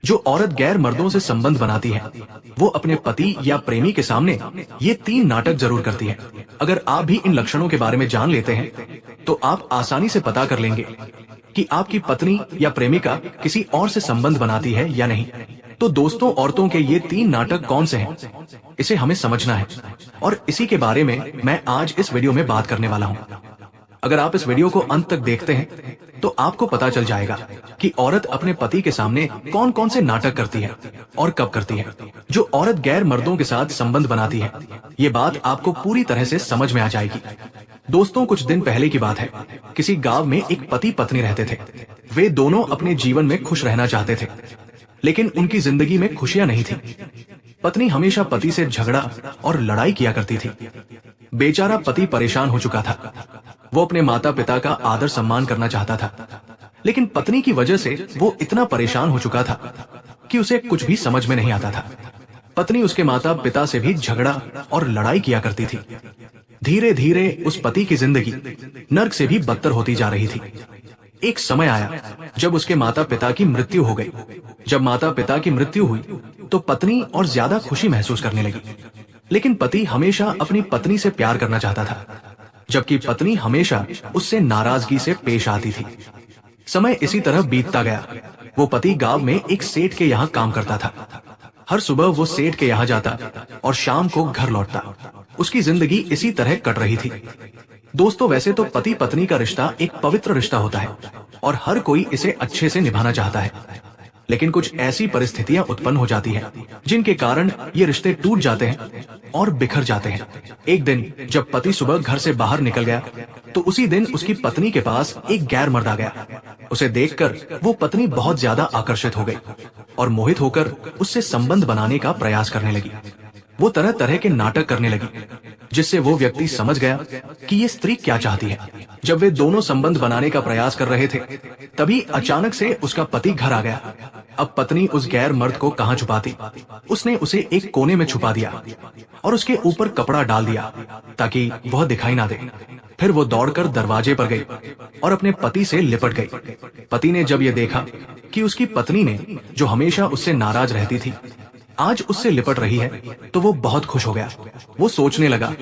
जो औरत गैर मर्दों से संबंध बनाती है वो अपने पति या प्रेमी के सामने ये 3 नाटक जरूर करती है। अगर आप भी इन लक्षणों के बारे में जान लेते हैं तो आप आसानी से पता कर लेंगे कि आपकी पत्नी या प्रेमिका किसी और से संबंध बनाती है या नहीं। तो दोस्तों, औरतों के ये 3 नाटक कौन से हैं, इसे हमें समझना है और इसी के बारे में मैं आज इस वीडियो में बात करने वाला हूँ। अगर आप इस वीडियो को अंत तक देखते हैं तो आपको पता चल जाएगा कि औरत अपने पति के सामने कौन कौन से नाटक करती है और कब करती है। जो औरत गैर मर्दों के साथ संबंध बनाती है, ये बात आपको पूरी तरह से समझ में आ जाएगी। दोस्तों, कुछ दिन पहले की बात है। किसी गांव में एक पति पत्नी रहते थे। वे दोनों अपने जीवन में खुश रहना चाहते थे, लेकिन उनकी जिंदगी में खुशियां नहीं थी। पत्नी हमेशा पति से झगड़ा और लड़ाई किया करती थी। बेचारा पति परेशान हो चुका था। वो अपने माता पिता का आदर सम्मान करना चाहता था, लेकिन पत्नी की वजह से वो इतना परेशान हो चुका था कि उसे कुछ भी समझ में नहीं आता था। पत्नी उसके माता पिता से भी झगड़ा और लड़ाई किया करती थी। धीरे धीरे उस पति की जिंदगी नर्क से भी बदतर होती जा रही थी। एक समय आया जब उसके माता पिता की मृत्यु हो गई। जब माता पिता की मृत्यु हुई तो पत्नी और ज्यादा खुशी महसूस करने लगी, लेकिन पति हमेशा अपनी पत्नी से प्यार करना चाहता था, जबकि पत्नी हमेशा उससे नाराजगी से पेश आती थी। समय इसी तरह बीतता गया। वो पति गांव में एक सेठ के यहाँ काम करता था। हर सुबह वो सेठ के यहाँ जाता और शाम को घर लौटता। उसकी जिंदगी इसी तरह कट रही थी। दोस्तों, वैसे तो पति पत्नी का रिश्ता एक पवित्र रिश्ता होता है और हर कोई इसे अच्छे से निभाना चाहता है, लेकिन कुछ ऐसी परिस्थितियां उत्पन्न हो जाती हैं जिनके कारण ये रिश्ते टूट जाते हैं और बिखर जाते हैं। एक दिन जब पति सुबह घर से बाहर निकल गया तो उसी दिन उसकी पत्नी के पास एक गैर मर्द आ गया। उसे देखकर वो पत्नी बहुत ज्यादा आकर्षित हो गई और मोहित होकर उससे संबंध बनाने का प्रयास करने लगी। वो तरह तरह के नाटक करने लगी, जिससे वो व्यक्ति समझ गया कि ये स्त्री क्या चाहती है। जब वे दोनों संबंध बनाने का प्रयास कर रहे थे, तभी अचानक से उसका पति घर आ गया। अब पत्नी उस गैर मर्द को कहाँ छुपाती? उसने उसे एक कोने में छुपा दिया और उसके ऊपर कपड़ा डाल दिया ताकि वह दिखाई ना दे। फिर वो दौड़कर दरवाजे पर गई और अपने पति से लिपट गई। पति ने जब ये देखा कि उसकी पत्नी ने, जो हमेशा उससे नाराज रहती थी, आज उससे लिपट रही है, तो वो बहुत खुश हो गया। वो सोचने लगा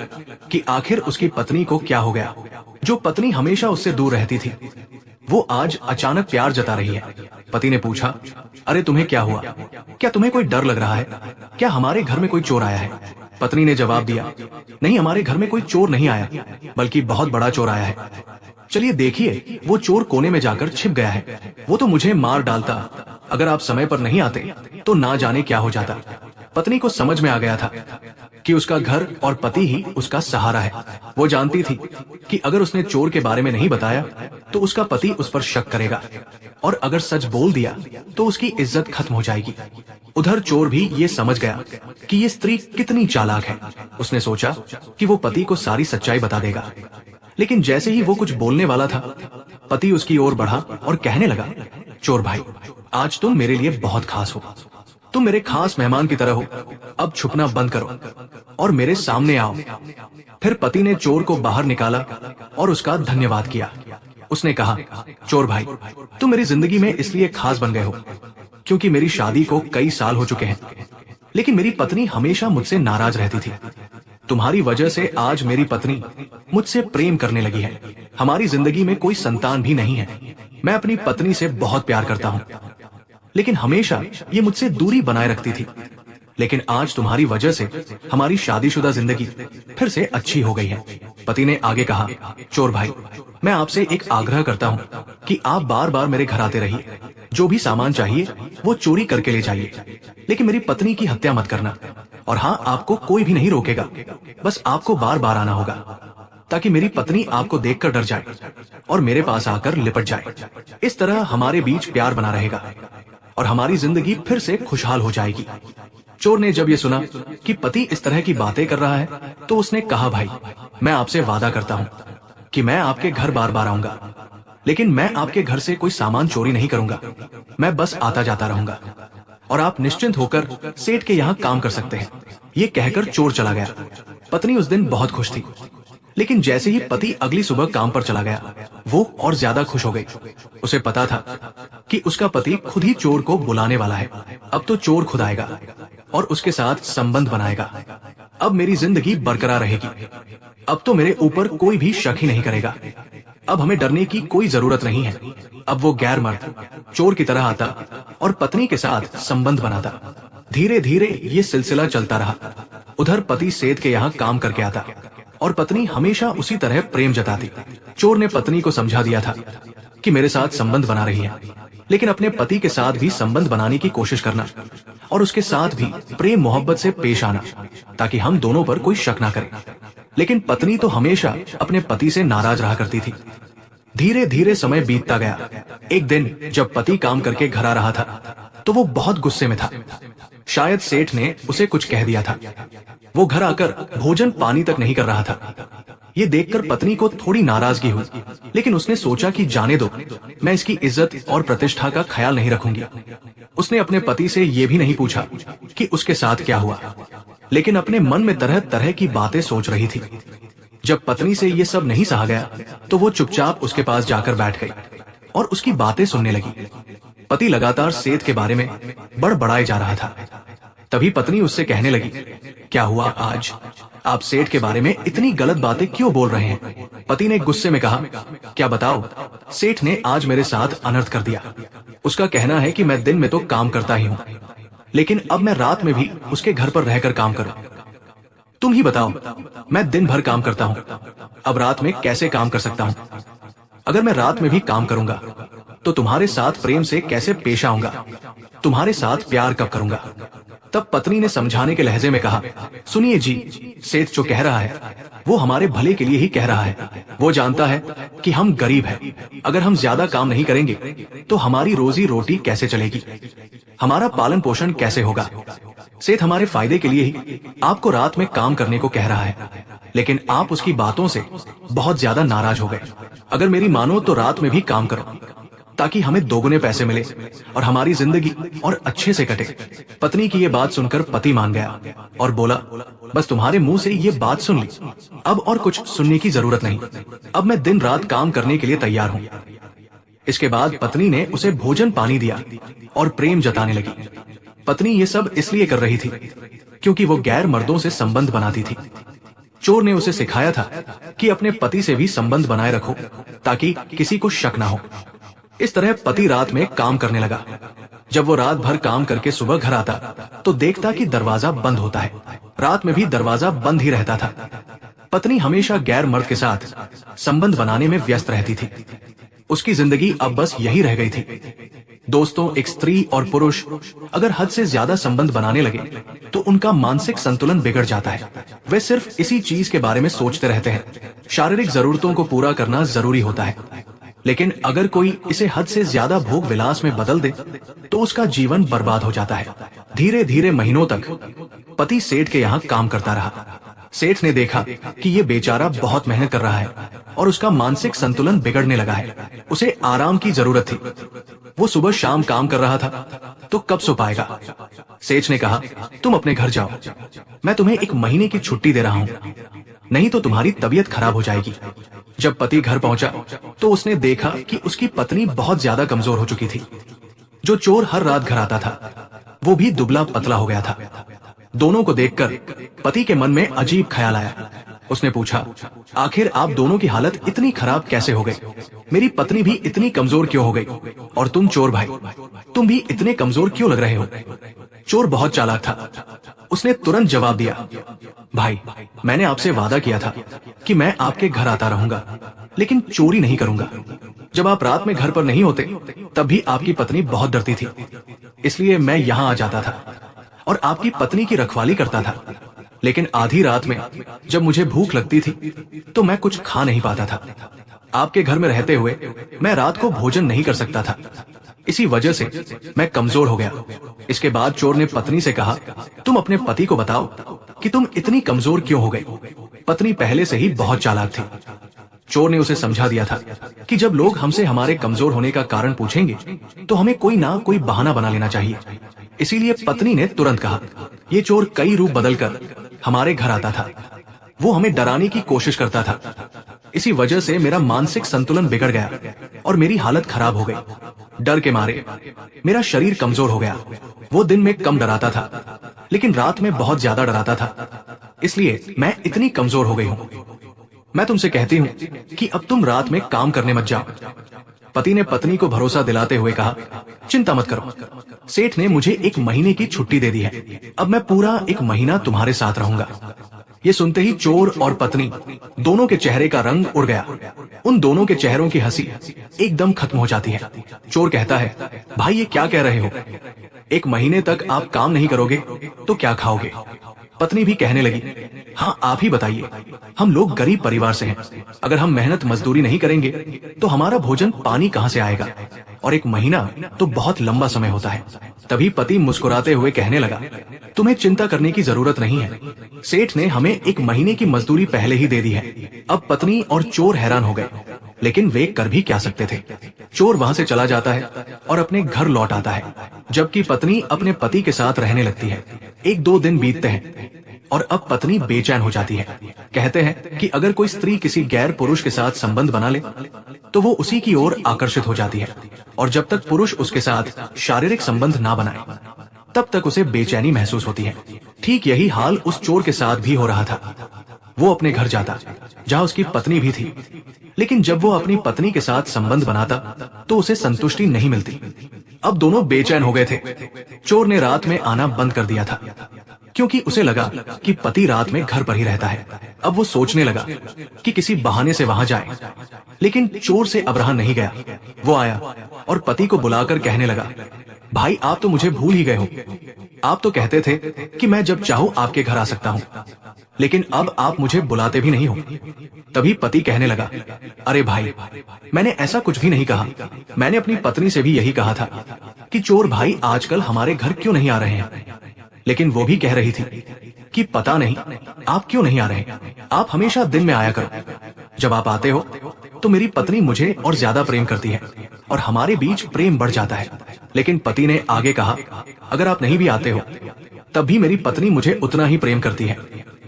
कि आखिर उसकी पत्नी को क्या हो गया। जो पत्नी हमेशा उससे दूर रहती थी, वो आज अचानक प्यार जता रही है। पति ने पूछा, अरे तुम्हें क्या हुआ? क्या तुम्हें कोई डर लग रहा है? क्या हमारे घर में कोई चोर आया है? पत्नी ने जवाब दिया, नहीं, हमारे घर में कोई चोर नहीं आया, बल्कि बहुत बड़ा चोर आया है। चलिए देखिए, वो चोर कोने में जाकर छिप गया है। वो तो मुझे मार डालता। अगर आप समय पर नहीं आते तो ना जाने क्या हो जाता। पत्नी को समझ में आ गया था कि उसका घर और पति ही उसका सहारा है। वो जानती थी कि अगर उसने चोर के बारे में नहीं बताया तो उसका पति उस पर शक करेगा, और अगर सच बोल दिया तो उसकी इज्जत खत्म हो जाएगी। उधर चोर भी ये समझ गया कि ये स्त्री कितनी चालाक है। उसने सोचा कि वो पति को सारी सच्चाई बता देगा, लेकिन जैसे ही वो कुछ बोलने वाला था, पति उसकी ओर बढ़ा और कहने लगा, चोर भाई, आज तुम मेरे लिए बहुत खास हो। तुम मेरे खास मेहमान की तरह हो। अब छुपना बंद करो और मेरे सामने आओ। फिर पति ने चोर को बाहर निकाला और उसका धन्यवाद किया। उसने कहा, चोर भाई, तुम मेरी जिंदगी में इसलिए खास बन गए हो क्योंकि मेरी शादी को कई साल हो चुके हैं, लेकिन मेरी पत्नी हमेशा मुझसे नाराज रहती थी। तुम्हारी वजह से आज मेरी पत्नी मुझसे प्रेम करने लगी है। हमारी जिंदगी में कोई संतान भी नहीं है। मैं अपनी पत्नी से बहुत प्यार करता हूँ, लेकिन हमेशा ये मुझसे दूरी बनाए रखती थी। लेकिन आज तुम्हारी वजह से हमारी शादीशुदा जिंदगी फिर से अच्छी हो गई है। पति ने आगे कहा, चोर भाई, मैं आपसे एक आग्रह करता हूँ कि आप बार बार मेरे घर आते रहिए। जो भी सामान चाहिए वो चोरी करके ले जाइए, लेकिन मेरी पत्नी की हत्या मत करना। और हाँ, आपको कोई भी नहीं रोकेगा, बस आपको बार बार आना होगा ताकि मेरी पत्नी आपको देखकर डर जाए और मेरे पास आकर लिपट जाए। इस तरह हमारे बीच प्यार बना रहेगा और हमारी जिंदगी फिर से खुशहाल हो जाएगी। चोर ने जब ये सुना कि पति इस तरह की बातें कर रहा है, तो उसने कहा, भाई, मैं आपसे वादा करता हूँ कि मैं आपके घर बार बार आऊंगा, लेकिन मैं आपके घर से कोई सामान चोरी नहीं करूंगा। मैं बस आता जाता रहूंगा और आप निश्चिंत होकर सेठ के यहाँ काम कर सकते हैं। ये कहकर चोर चला गया। पत्नी उस दिन बहुत खुश थी, लेकिन जैसे ही पति अगली सुबह काम पर चला गया, वो और ज्यादा खुश हो गई। उसे पता था कि उसका पति खुद ही चोर को बुलाने वाला है। अब तो चोर खुद आएगा और उसके साथ संबंध बनाएगा। अब मेरी जिंदगी बरकरार रहेगी। अब तो मेरे ऊपर कोई भी शक ही नहीं करेगा। अब हमें डरने की कोई जरूरत नहीं है। अब वो गैर मर्द चोर की तरह आता और पत्नी के साथ संबंध बनाता। धीरे धीरे ये सिलसिला चलता रहा। उधर पति सेठ के यहाँ काम करके आता और पत्नी हमेशा उसी तरह प्रेम जताती। चोर ने पत्नी को समझा दिया था कि मेरे साथ संबंध बना रही है, लेकिन अपने पति के साथ भी संबंध बनाने की कोशिश करना और उसके साथ भी प्रेम मोहब्बत से पेश आना, ताकि हम दोनों पर कोई शक ना करे। लेकिन पत्नी तो हमेशा अपने पति से नाराज रहा करती थी। धीरे धीरे समय बीतता गया। एक दिन जब पति काम करके घर आ रहा था, तो वो बहुत गुस्से में था। शायद सेठ ने उसे कुछ कह दिया था। वो घर आकर भोजन पानी तक नहीं कर रहा था। ये देखकर पत्नी को थोड़ी नाराजगी हुई, लेकिन उसने सोचा कि जाने दो, मैं इसकी इज्जत और प्रतिष्ठा का ख्याल नहीं रखूंगी। उसने अपने पति से ये भी नहीं पूछा कि उसके साथ क्या हुआ, लेकिन अपने मन में तरह तरह की बातें सोच रही थी। जब पत्नी से ये सब नहीं सहा गया, तो वो चुपचाप उसके पास जाकर बैठ गई और उसकी बातें सुनने लगी। पति लगातार सेठ के बारे में बड़बड़ाए जा रहा था। तभी पत्नी उससे कहने लगी, क्या हुआ आज? आप सेठ के बारे में इतनी गलत बातें क्यों बोल रहे हैं? पति ने गुस्से में कहा, क्या बताओ, सेठ ने आज मेरे साथ अनर्थ कर दिया। उसका कहना है कि मैं दिन में तो काम करता ही हूँ, लेकिन अब मैं रात में भी उसके घर पर रहकर काम करूं। तुम ही बताओ, मैं दिन भर काम करता हूँ, अब रात में कैसे काम कर सकता हूँ? अगर मैं रात में भी काम करूंगा तो तुम्हारे साथ प्रेम से कैसे पेश आऊंगा? तुम्हारे साथ प्यार कब करूंगा? तब पत्नी ने समझाने के लहजे में कहा, सुनिए जी, सेठ जो कह रहा है वो हमारे भले के लिए ही कह रहा है। वो जानता है कि हम गरीब हैं। अगर हम ज्यादा काम नहीं करेंगे तो हमारी रोजी रोटी कैसे चलेगी? हमारा पालन पोषण कैसे होगा? सेठ हमारे फायदे के लिए ही आपको रात में काम करने को कह रहा है, लेकिन आप उसकी बातों से बहुत ज्यादा नाराज हो गए। अगर मेरी मानो तो रात में भी काम करो, ताकि हमें दोगुने पैसे मिले और हमारी जिंदगी और अच्छे से कटे। पत्नी की ये बात सुनकर पति मान गया और बोला, बस तुम्हारे मुंह से ये बात सुन ली, अब और कुछ सुनने की जरूरत नहीं। अब मैं दिन रात काम करने के लिए तैयार हूँ। इसके बाद पत्नी ने उसे भोजन पानी दिया और प्रेम जताने लगी। पत्नी ये सब इसलिए कर रही थी क्योंकि वो गैर मर्दों से संबंध बनाती थी। चोर ने उसे सिखाया था कि अपने पति से भी संबंध बनाए रखो, ताकि किसी को शक ना हो। इस तरह पति रात में काम करने लगा। जब वो रात भर काम करके सुबह घर आता तो देखता कि दरवाजा बंद होता है। रात में भी दरवाजा बंद ही रहता था। पत्नी हमेशा गैर मर्द के साथ संबंध बनाने में व्यस्त रहती थी। उसकी जिंदगी अब बस यही रह गई थी। दोस्तों, एक स्त्री और पुरुष अगर हद से ज्यादा संबंध बनाने लगे तो उनका मानसिक संतुलन बिगड़ जाता है। वे सिर्फ इसी चीज के बारे में सोचते रहते हैं। शारीरिक जरूरतों को पूरा करना जरूरी होता है, लेकिन अगर कोई इसे हद से ज्यादा भोग विलास में बदल दे तो उसका जीवन बर्बाद हो जाता है। धीरे धीरे महीनों तक पति सेठ के यहाँ काम करता रहा। सेठ ने देखा कि ये बेचारा बहुत मेहनत कर रहा है और उसका मानसिक संतुलन बिगड़ने लगा है। उसे आराम की जरूरत थी। वो सुबह शाम काम कर रहा था तो कब सो पाएगा? सेठ ने कहा, तुम अपने घर जाओ, मैं तुम्हें 1 महीने की छुट्टी दे रहा हूँ, नहीं तो तुम्हारी तबीयत खराब हो जाएगी। जब पति घर पहुंचा तो उसने देखा कि उसकी पत्नी बहुत ज्यादा कमजोर हो चुकी थी। जो चोर हर रात घर आता था वो भी दुबला पतला हो गया था। दोनों को देखकर पति के मन में अजीब ख्याल आया। उसने पूछा, आखिर आप दोनों की हालत इतनी खराब कैसे हो गई? मेरी पत्नी भी इतनी कमजोर क्यों हो गई? और तुम चोर भाई, तुम भी इतने कमजोर क्यों लग रहे हो? चोर बहुत चालाक था। उसने तुरंत जवाब दिया, भाई, मैंने आपसे वादा किया था कि मैं आपके घर आता रहूंगा, लेकिन चोरी नहीं करूंगा। जब आप रात में घर पर नहीं होते तब भी आपकी पत्नी बहुत डरती थी, इसलिए मैं यहाँ आ जाता था और आपकी पत्नी की रखवाली करता था। लेकिन आधी रात में जब मुझे भूख लगती थी तो मैं कुछ खा नहीं पाता था। आपके घर में रहते हुए मैं रात को भोजन नहीं कर सकता था। इसी वजह से मैं कमजोर हो गया। इसके बाद चोर ने पत्नी से कहा, तुम अपने पति को बताओ कि तुम इतनी कमजोर क्यों हो गई। पत्नी पहले से ही बहुत चालाक थी। चोर ने उसे समझा दिया था कि जब लोग हमसे हमारे कमजोर होने का कारण पूछेंगे तो हमें कोई ना कोई बहाना बना लेना चाहिए। इसीलिए पत्नी ने तुरंत कहा। ये चोर कई रूप बदलकर हमारे घर आता था। वो हमें डराने की कोशिश करता था। इसी वजह से मेरा मानसिक संतुलन बिगड़ गया और मेरी हालत खराब हो गई। डर के मारे मेरा शरीर कमजोर हो गया। वो दिन में कम डराता था, लेकिन रात में बहुत ज्यादा डराता था। इसलिए मैं इतनी कमजोर हो गई हूँ। मैं तुमसे कहती हूँ कि अब तुम रात में काम करने मत जाओ। पति ने पत्नी को भरोसा दिलाते हुए कहा, चिंता मत करो, सेठ ने मुझे 1 महीने की छुट्टी दे दी है। अब मैं पूरा 1 महीना तुम्हारे साथ रहूंगा। ये सुनते ही चोर और पत्नी दोनों के चेहरे का रंग उड़ गया। उन दोनों के चेहरों की हंसी एकदम खत्म हो जाती है। चोर कहता है, भाई ये क्या कह रहे हो? 1 महीने तक आप काम नहीं करोगे तो क्या खाओगे? पत्नी भी कहने लगी, हाँ आप ही बताइए, हम लोग गरीब परिवार से हैं। अगर हम मेहनत मजदूरी नहीं करेंगे तो हमारा भोजन पानी कहाँ से आएगा? और 1 महीना तो बहुत लंबा समय होता है। तभी पति मुस्कुराते हुए कहने लगा, तुम्हें चिंता करने की जरूरत नहीं है। सेठ ने हमें 1 महीने की मजदूरी पहले ही दे दी है। अब पत्नी और चोर हैरान हो गए, लेकिन वे कर भी क्या सकते थे। चोर वहां से चला जाता है और अपने घर लौट आता है, जबकि पत्नी अपने पति के साथ रहने लगती है। 1-2 दिन बीतते हैं और अब पत्नी बेचैन हो जाती है। कहते हैं कि अगर कोई स्त्री किसी गैर पुरुष के साथ संबंध बना ले तो वो उसी की ओर आकर्षित हो जाती है, और जब तक पुरुष उसके साथ शारीरिक संबंध ना बनाए तब तक उसे बेचैनी महसूस होती है। ठीक यही हाल उस चोर के साथ भी हो रहा था। वो अपने घर जाता जहां उसकी पत्नी भी थी, लेकिन जब वो अपनी पत्नी के साथ संबंध बनाता तो उसे संतुष्टि नहीं मिलती। अब दोनों बेचैन हो गए थे। चोर ने रात में आना बंद कर दिया था, क्योंकि उसे लगा कि पति रात में घर पर ही रहता है। अब वो सोचने लगा कि किसी बहाने से वहां जाए, लेकिन चोर से अब रहा नहीं गया। वो आया और पति को बुलाकर कहने लगा, भाई आप तो मुझे भूल ही गए हो। आप तो कहते थे कि मैं जब चाहूं आपके घर आ सकता हूं, लेकिन अब आप मुझे बुलाते भी नहीं हो। तभी पति कहने लगा, अरे भाई, मैंने ऐसा कुछ भी नहीं कहा। मैंने अपनी पत्नी से भी यही कहा था कि चोर भाई आजकल हमारे घर क्यों नहीं आ रहे हैं, लेकिन वो भी कह रही थी कि पता नहीं आप क्यों नहीं आ रहे। आप हमेशा दिन में आया करो। जब आप आते हो तो मेरी पत्नी मुझे और ज्यादा प्रेम करती है और हमारे बीच प्रेम बढ़ जाता है। लेकिन पति ने आगे कहा, अगर आप नहीं भी आते हो तब भी मेरी पत्नी मुझे उतना ही प्रेम करती है।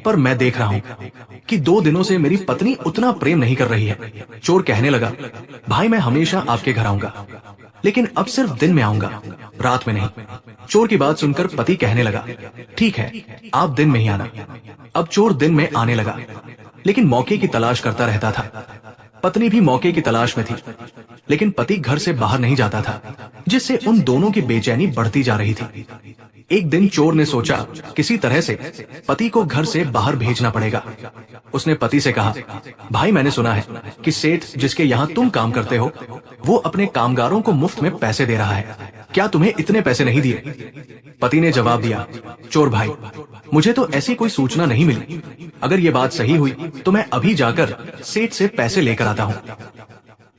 पर मैं देख रहा हूँ कि 2 दिनों से मेरी पत्नी उतना प्रेम नहीं कर रही है। चोर कहने लगा, भाई मैं हमेशा आपके घर आऊंगा, लेकिन अब सिर्फ दिन में आऊंगा, रात में नहीं। चोर की बात सुनकर पति कहने लगा, ठीक है, आप दिन में ही आना। अब चोर दिन में आने लगा, लेकिन मौके की तलाश करता रहता था। पत्नी भी मौके की तलाश में थी, लेकिन पति घर से बाहर नहीं जाता था, जिससे उन दोनों की बेचैनी बढ़ती जा रही थी। एक दिन चोर ने सोचा किसी तरह से पति को घर से बाहर भेजना पड़ेगा। उसने पति से कहा, भाई मैंने सुना है कि सेठ जिसके यहाँ तुम काम करते हो वो अपने कामगारों को मुफ्त में पैसे दे रहा है, क्या तुम्हें इतने पैसे नहीं दिए? पति ने जवाब दिया, चोर भाई, मुझे तो ऐसी कोई सूचना नहीं मिली। अगर ये बात सही हुई तो मैं अभी जाकर सेठ से पैसे लेकर आता हूँ।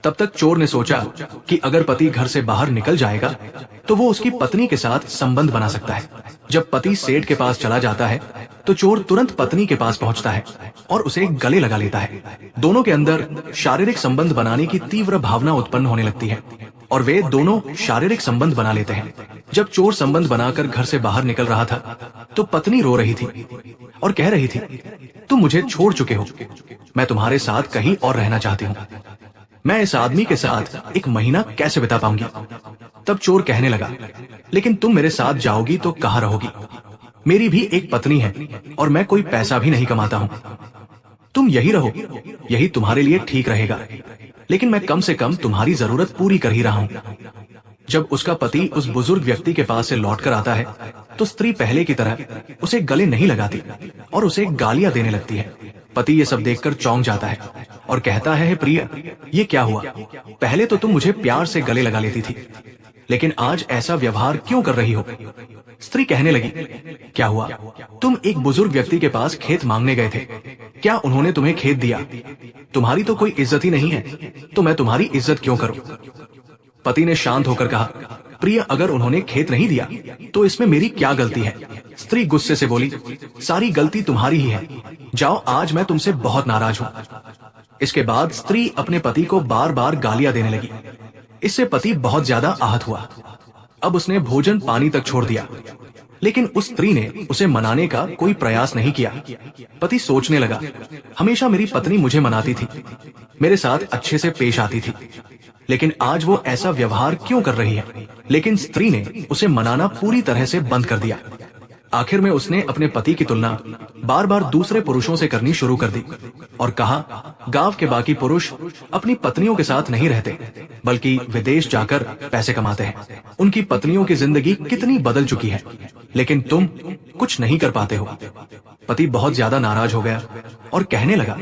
तब तक चोर ने सोचा कि अगर पति घर से बाहर निकल जाएगा तो वो उसकी पत्नी के साथ संबंध बना सकता है। जब पति सेठ के पास चला जाता है तो चोर तुरंत पत्नी के पास पहुंचता है और उसे गले लगा लेता है। दोनों के अंदर शारीरिक संबंध बनाने की तीव्र भावना उत्पन्न होने लगती है और वे दोनों शारीरिक संबंध बना लेते हैं। जब चोर संबंध बनाकर घर से बाहर निकल रहा था तो पत्नी रो रही थी और कह रही थी, तुम मुझे छोड़ चुके हो, मैं तुम्हारे साथ कहीं और रहना चाहती हूँ। मैं इस आदमी के साथ 1 महीना कैसे बिता पाऊंगी? तब चोर कहने लगा, लेकिन तुम मेरे साथ जाओगी तो कहाँ रहोगी? मेरी भी एक पत्नी है और मैं कोई पैसा भी नहीं कमाता हूँ। तुम यही रहो, यही तुम्हारे लिए ठीक रहेगा, लेकिन मैं कम से कम तुम्हारी जरूरत पूरी कर ही रहा हूँ। जब उसका पति उस बुजुर्ग व्यक्ति के पास से लौटकर आता है तो स्त्री पहले की तरह उसे गले नहीं लगाती और उसे गालियां देने लगती है। पति ये सब देखकर चौंक जाता है और कहता है, प्रिय, ये क्या हुआ? पहले तो तुम मुझे प्यार से गले लगा लेती थी, लेकिन आज ऐसा व्यवहार क्यों कर रही हो? स्त्री कहने लगी, क्या हुआ? तुम एक बुजुर्ग व्यक्ति के पास खेत मांगने गए थे, क्या उन्होंने तुम्हें खेत दिया? तुम्हारी तो कोई इज्जत ही नहीं है, तो मैं तुम्हारी इज्जत क्यों करूं? पति ने शांत होकर कहा, प्रिय, अगर उन्होंने खेत नहीं दिया तो इसमें मेरी क्या गलती है? स्त्री गुस्से से बोली, सारी गलती तुम्हारी ही है, जाओ, आज मैं तुमसे बहुत नाराज हूँ। इसके बाद स्त्री अपने पति को बार बार गालियां देने लगी। इससे पति बहुत ज्यादा आहत हुआ। अब उसने भोजन पानी तक छोड़ दिया। लेकिन उस स्त्री ने उसे मनाने का कोई प्रयास नहीं किया। पति सोचने लगा, हमेशा मेरी पत्नी मुझे मनाती थी, मेरे साथ अच्छे से पेश आती थी, लेकिन आज वो ऐसा व्यवहार क्यों कर रही है। लेकिन स्त्री ने उसे मनाना पूरी तरह से बंद कर दिया। आखिर में उसने अपने पति की तुलना बार बार दूसरे पुरुषों से करनी शुरू कर दी और कहा, गांव के बाकी पुरुष अपनी पत्नियों के साथ नहीं रहते, बल्कि विदेश जाकर पैसे कमाते हैं। उनकी पत्नियों की जिंदगी कितनी बदल चुकी है, लेकिन तुम कुछ नहीं कर पाते हो। पति बहुत ज्यादा नाराज हो गया और कहने लगा,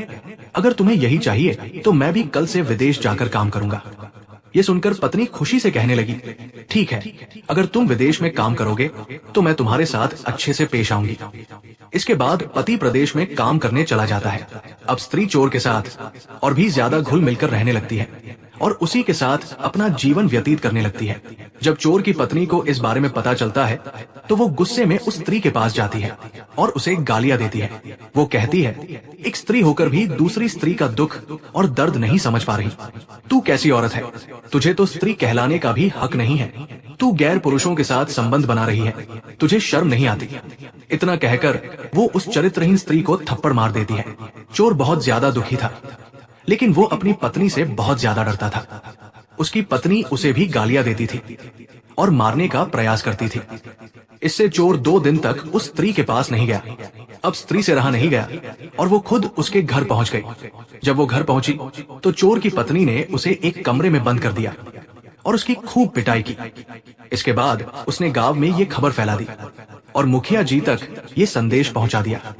अगर तुम्हें यही चाहिए तो मैं भी कल से विदेश जाकर काम करूंगा। ये सुनकर पत्नी खुशी से कहने लगी, ठीक है, अगर तुम विदेश में काम करोगे तो मैं तुम्हारे साथ अच्छे से पेश आऊंगी। इसके बाद पति प्रदेश में काम करने चला जाता है। अब स्त्री चोर के साथ और भी ज्यादा घुल मिलकर रहने लगती है और उसी के साथ अपना जीवन व्यतीत करने लगती है। जब चोर की पत्नी को इस बारे में पता चलता है तो वो गुस्से में उस स्त्री के पास जाती है और उसे गालियां देती है। वो कहती है, एक स्त्री होकर भी दूसरी स्त्री का दुख और दर्द नहीं समझ पा रही। तू कैसी औरत है, तुझे तो स्त्री कहलाने का भी हक नहीं है। तू गैर पुरुषों के साथ संबंध बना रही है, तुझे शर्म नहीं आती। इतना कहकर वो उस चरित्रहीन स्त्री को थप्पड़ मार देती है। चोर बहुत ज्यादा दुखी था, लेकिन वो अपनी पत्नी से बहुत ज्यादा डरता था। उसकी पत्नी उसे भी गालियां देती थी और मारने का प्रयास करती थी। इससे चोर 2 दिन तक उस स्त्री के पास नहीं गया। अब स्त्री से रहा नहीं गया और वो खुद उसके घर पहुंच गई। जब वो घर पहुंची तो चोर की पत्नी ने उसे एक कमरे में बंद कर दिया और उसकी खूब पिटाई की। इसके बाद उसने गांव में ये खबर फैला दी और मुखिया जी तक ये संदेश पहुंचा दिया।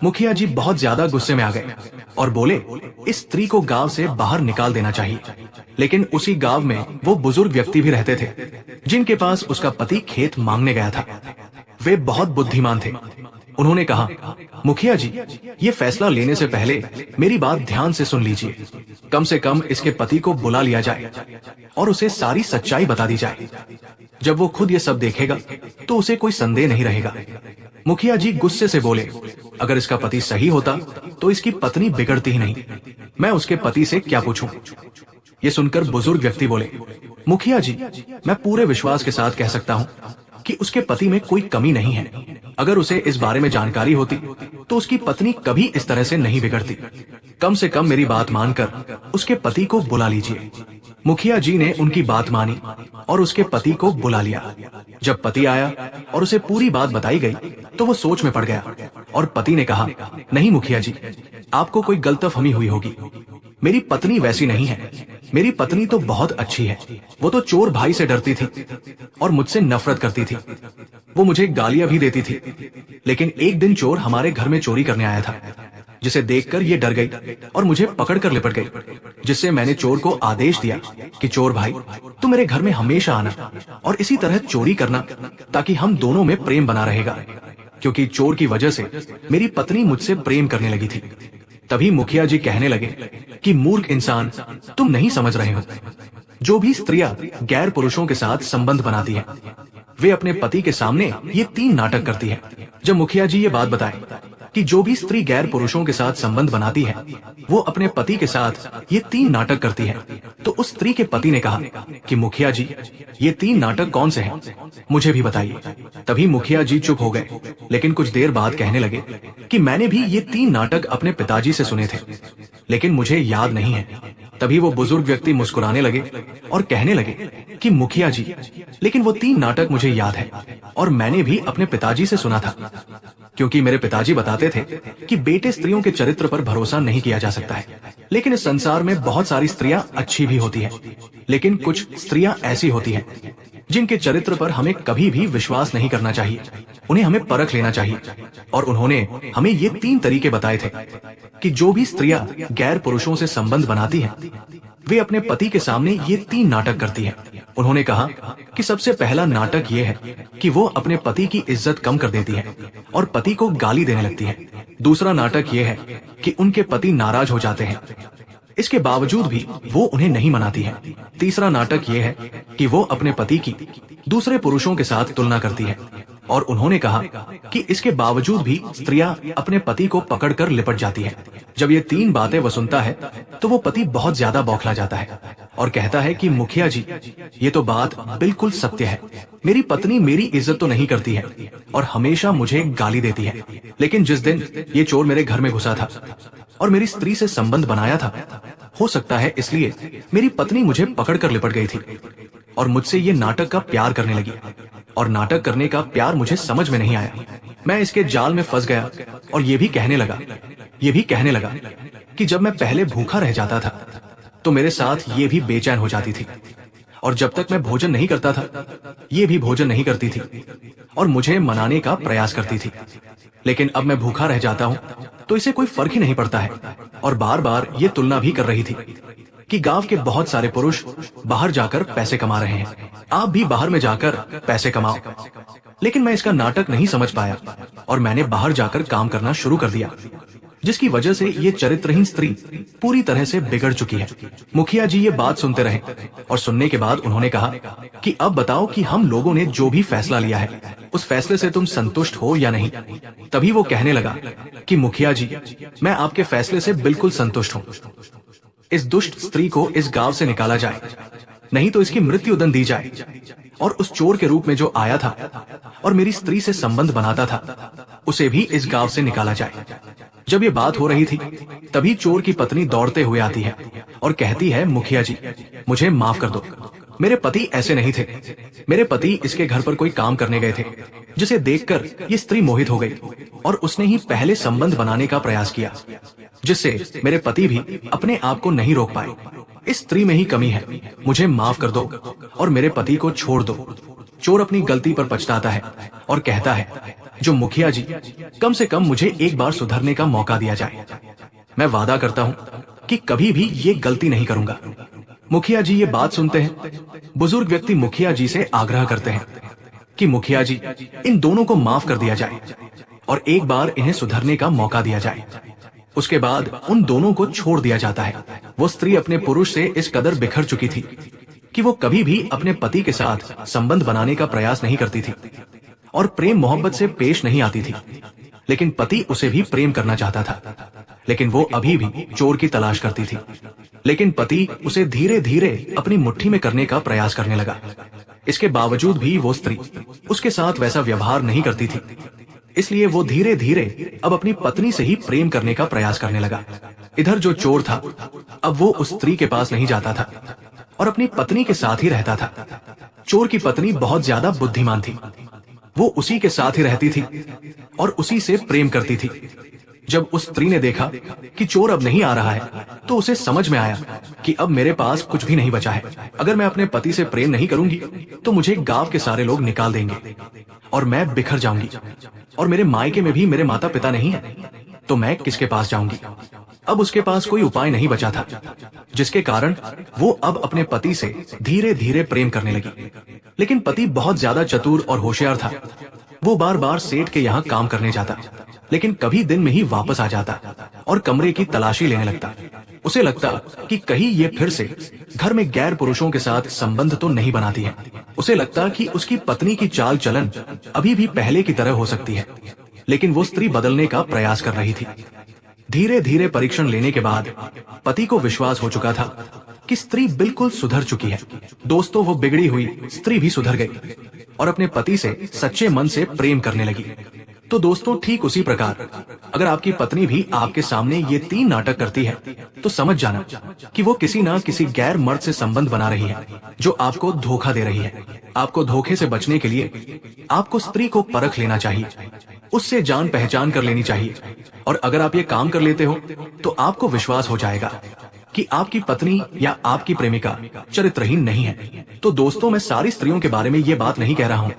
मुखिया जी बहुत ज्यादा गुस्से में आ गए और बोले, इस स्त्री को गांव से बाहर निकाल देना चाहिए। लेकिन उसी गांव में वो बुजुर्ग व्यक्ति भी रहते थे जिनके पास उसका पति खेत मांगने गया था। वे बहुत बुद्धिमान थे। उन्होंने कहा, मुखिया जी, ये फैसला लेने से पहले मेरी बात ध्यान से सुन लीजिए। कम से कम इसके पति को बुला लिया जाए और उसे सारी सच्चाई बता दी जाए। जब वो खुद ये सब देखेगा तो उसे कोई संदेह नहीं रहेगा। मुखिया जी गुस्से से बोले, अगर इसका पति सही होता तो इसकी पत्नी बिगड़ती ही नहीं। मैं उसके पति से क्या पूछूं? ये सुनकर बुजुर्ग व्यक्ति बोले, मुखिया जी, मैं पूरे विश्वास के साथ कह सकता हूं कि उसके पति में कोई कमी नहीं है। अगर उसे इस बारे में जानकारी होती तो उसकी पत्नी कभी इस तरह से नहीं बिगड़ती। कम से कम मेरी बात मानकर उसके पति को बुला लीजिए। मुखिया जी ने उनकी बात मानी और उसके पति को बुला लिया। जब पति आया और उसे पूरी बात बताई गई तो वो सोच में पड़ गया और पति ने कहा, नहीं मुखिया जी, आपको कोई गलतफहमी हुई होगी। मेरी पत्नी वैसी नहीं है। मेरी पत्नी तो बहुत अच्छी है। वो तो चोर भाई से डरती थी और मुझसे नफरत करती थी। वो मुझे गालियां भी देती थी। लेकिन एक दिन चोर हमारे घर में चोरी करने आया था, जिसे देखकर ये डर गई और मुझे पकड़कर लिपट गई, जिससे मैंने चोर को आदेश दिया कि चोर भाई, तुम मेरे घर में हमेशा आना और इसी तरह चोरी करना, ताकि हम दोनों में प्रेम बना रहेगा। क्योंकि चोर की वजह से मेरी पत्नी मुझसे प्रेम करने लगी थी। तभी मुखिया जी कहने लगे कि मूर्ख इंसान, तुम नहीं समझ रहे हो। जो भी स्त्रियां गैर पुरुषों के साथ संबंध बनाती हैं, वे अपने पति के सामने ये 3 नाटक करती है। जब मुखिया जी ये बात बताए कि जो भी स्त्री गैर पुरुषों के साथ संबंध बनाती है वो अपने पति के साथ ये 3 नाटक करती है, तो उस स्त्री के पति ने कहा कि मुखिया जी, ये 3 नाटक कौन से हैं, मुझे भी बताइए। तभी मुखिया जी चुप हो गए, लेकिन कुछ देर बाद कहने लगे कि मैंने भी ये 3 नाटक अपने पिताजी से सुने थे, लेकिन मुझे याद नहीं है। तभी वो बुजुर्ग व्यक्ति मुस्कुराने लगे और कहने लगे कि मुखिया जी, लेकिन वो 3 नाटक मुझे याद है और मैंने भी अपने पिताजी से सुना था। क्योंकि मेरे पिताजी बताते थे कि बेटे स्त्रियों के चरित्र पर भरोसा नहीं किया जा सकता है। लेकिन इस संसार में बहुत सारी स्त्रियां अच्छी भी होती हैं, लेकिन कुछ स्त्रियां ऐसी होती हैं जिनके चरित्र पर हमें कभी भी विश्वास नहीं करना चाहिए। उन्हें हमें परख लेना चाहिए। और उन्होंने हमें ये 3 तरीके बताए थे कि जो भी स्त्रियां गैर पुरुषों से संबंध बनाती हैं, वे अपने पति के सामने ये 3 नाटक करती हैं। उन्होंने कहा कि सबसे पहला नाटक ये है कि वो अपने पति की इज्जत कम कर देती है और पति को गाली देने लगती है। दूसरा नाटक ये है कि उनके पति नाराज हो जाते हैं, इसके बावजूद भी वो उन्हें नहीं मनाती है। तीसरा नाटक ये है कि वो अपने पति की दूसरे पुरुषों के साथ तुलना करती है। और उन्होंने कहा कि इसके बावजूद भी स्त्रियां अपने पति को पकड़कर लिपट जाती है। जब ये तीन बातें वो सुनता है तो वो पति बहुत ज्यादा बौखला जाता है और कहता है कि मुखिया जी, ये तो बात बिल्कुल सत्य है। मेरी पत्नी मेरी इज्जत तो नहीं करती है और हमेशा मुझे गाली देती है, लेकिन जिस दिन ये चोर मेरे घर में घुसा था और मेरी स्त्री से संबंध बनाया था, हो सकता है इसलिए मेरी पत्नी मुझे पकड़कर लिपट गई थी और मुझसे ये नाटक का प्यार करने लगी। और नाटक करने का प्यार मुझे समझ में नहीं आया। मैं इसके जाल में फंस गया और ये भी कहने लगा कि जब मैं पहले भूखा रह जाता था तो मेरे साथ ये भी बेचैन हो जाती थी, और जब तक मैं भोजन नहीं करता था ये भी भोजन नहीं करती थी और मुझे मनाने का प्रयास करती थी। लेकिन अब मैं भूखा रह जाता हूँ तो इसे कोई फर्क ही नहीं पड़ता है। और बार बार ये तुलना भी कर रही थी कि गांव के बहुत सारे पुरुष बाहर जाकर पैसे कमा रहे हैं, आप भी बाहर में जाकर पैसे कमाओ। लेकिन मैं इसका नाटक नहीं समझ पाया और मैंने बाहर जाकर काम करना शुरू कर दिया, जिसकी वजह से ये चरित्रहीन स्त्री पूरी तरह से बिगड़ चुकी है। मुखिया जी ये बात सुनते रहे और सुनने के बाद उन्होंने कहा कि अब बताओ कि हम लोगों ने जो भी फैसला लिया है उस फैसले से तुम संतुष्ट हो या नहीं। तभी वो कहने लगा कि मुखिया जी, मैं आपके फैसले से बिल्कुल संतुष्ट हूँ। इस दुष्ट स्त्री को इस गांव से निकाला जाए, नहीं तो इसकी मृत्युदंड दी जाए। और उस चोर के रूप में जो आया था और मेरी स्त्री से संबंध बनाता था, उसे भी इस गांव से निकाला जाए। जब ये बात हो रही थी तभी चोर की पत्नी दौड़ते हुए आती है और कहती है, मुखिया जी मुझे माफ कर दो, मेरे पति ऐसे नहीं थे। मेरे पति इसके घर पर कोई काम करने गए थे, जिसे देखकर ये स्त्री मोहित हो गई और उसने ही पहले संबंध बनाने का प्रयास किया, जिससे मेरे पति भी अपने आप को नहीं रोक पाए। इस स्त्री में ही कमी है, मुझे माफ कर दो और मेरे पति को छोड़ दो। चोर अपनी गलती पर पछताता है और कहता है, जो मुखिया जी, कम से कम मुझे एक बार सुधरने का मौका दिया जाए। मैं वादा करता हूँ कि कभी भी ये गलती नहीं करूंगा। मुखिया जी ये बात सुनते हैं। बुजुर्ग व्यक्ति मुखिया जी से आग्रह करते हैं कि मुखिया जी, इन दोनों को माफ कर दिया जाए और एक बार इन्हें सुधरने का मौका दिया जाए। उसके बाद उन दोनों को छोड़ दिया जाता है। वो स्त्री अपने पुरुष से इस कदर बिखर चुकी थी कि वो कभी भी अपने पति के साथ संबंध बनाने का प्रयास नहीं करती थी और प्रेम मोहब्बत से पेश नहीं आती थी। लेकिन पति उसे भी प्रेम करना चाहता था, लेकिन वो अभी भी चोर की तलाश करती थी। लेकिन पति उसे धीरे धीरे अपनी मुट्ठी में करने का प्रयास करने लगा। इसके बावजूद भी वो स्त्री उसके साथ वैसा व्यवहार नहीं करती थी, इसलिए वो धीरे धीरे अब अपनी पत्नी से ही प्रेम करने का प्रयास करने लगा। इधर जो चोर था, अब वो उस स्त्री के पास नहीं जाता था और अपनी पत्नी के साथ ही रहता था। चोर की पत्नी बहुत ज्यादा बुद्धिमान थी, वो उसी के साथ ही रहती थी और उसी से प्रेम करती थी। जब उस स्त्री ने देखा कि चोर अब नहीं आ रहा है, तो उसे समझ में आया कि अब मेरे पास कुछ भी नहीं बचा है। अगर मैं अपने पति से प्रेम नहीं करूंगी तो मुझे गांव के सारे लोग निकाल देंगे और मैं बिखर जाऊंगी, और मेरे मायके में भी मेरे माता पिता नहीं है, तो मैं किसके पास जाऊंगी। अब उसके पास कोई उपाय नहीं बचा था, जिसके कारण वो अब अपने पति से धीरे धीरे प्रेम करने लगी। लेकिन पति बहुत ज्यादा चतुर और होशियार था। वो बार बार सेठ के यहाँ काम करने जाता, लेकिन कभी दिन में ही वापस आ जाता और कमरे की तलाशी लेने लगता। उसे लगता कि कहीं ये फिर से घर में गैर पुरुषों के साथ संबंध तो नहीं बनाती है। उसे लगता कि उसकी पत्नी की चाल चलन अभी भी पहले की तरह हो सकती है, लेकिन वो स्त्री बदलने का प्रयास कर रही थी। धीरे धीरे परीक्षण लेने के बाद पति को विश्वास हो चुका था कि स्त्री बिल्कुल सुधर चुकी है। दोस्तों, वो बिगड़ी हुई स्त्री भी सुधर गई और अपने पति से सच्चे मन से प्रेम करने लगी। तो दोस्तों, ठीक उसी प्रकार अगर आपकी पत्नी भी आपके सामने ये 3 नाटक करती है, तो समझ जाना कि वो किसी ना किसी गैर मर्द से संबंध बना रही है, जो आपको धोखा दे रही है। आपको धोखे से बचने के लिए आपको स्त्री को परख लेना चाहिए, उससे जान पहचान कर लेनी चाहिए। और अगर आप ये काम कर लेते हो तो आपको विश्वास हो जाएगा कि आपकी पत्नी या आपकी प्रेमिका चरित्रहीन नहीं है। तो दोस्तों, मैं सारी स्त्रियों के बारे में ये बात नहीं कह रहा हूँ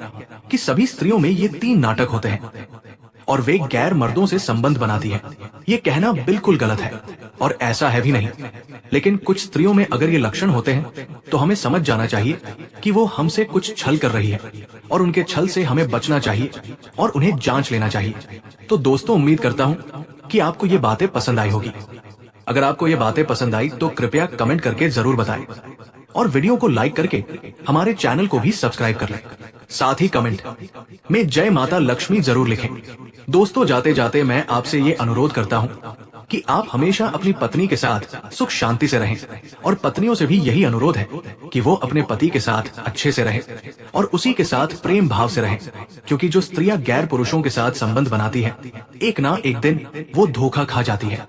कि सभी स्त्रियों में ये 3 नाटक होते हैं और वे गैर मर्दों से संबंध बनाती है। ये कहना बिल्कुल गलत है और ऐसा है भी नहीं। लेकिन कुछ स्त्रियों में अगर ये लक्षण होते हैं तो हमें समझ जाना चाहिए कि वो हमसे कुछ छल कर रही है और उनके छल से हमें बचना चाहिए और उन्हें जांच लेना चाहिए। तो दोस्तों, उम्मीद करता हूँ कि आपको ये बातें पसंद आई होगी। अगर आपको ये बातें पसंद आई तो कृपया कमेंट करके जरूर बताएं और वीडियो को लाइक करके हमारे चैनल को भी सब्सक्राइब कर लें। साथ ही कमेंट में जय माता लक्ष्मी जरूर लिखें। दोस्तों, जाते जाते मैं आपसे ये अनुरोध करता हूँ कि आप हमेशा अपनी पत्नी के साथ सुख शांति से रहें, और पत्नियों से भी यही अनुरोध है कि वो अपने पति के साथ अच्छे से रहें और उसी के साथ प्रेम भाव से रहें, क्योंकि जो स्त्रियां गैर पुरुषों के साथ संबंध बनाती हैं, एक ना एक दिन वो धोखा खा जाती है।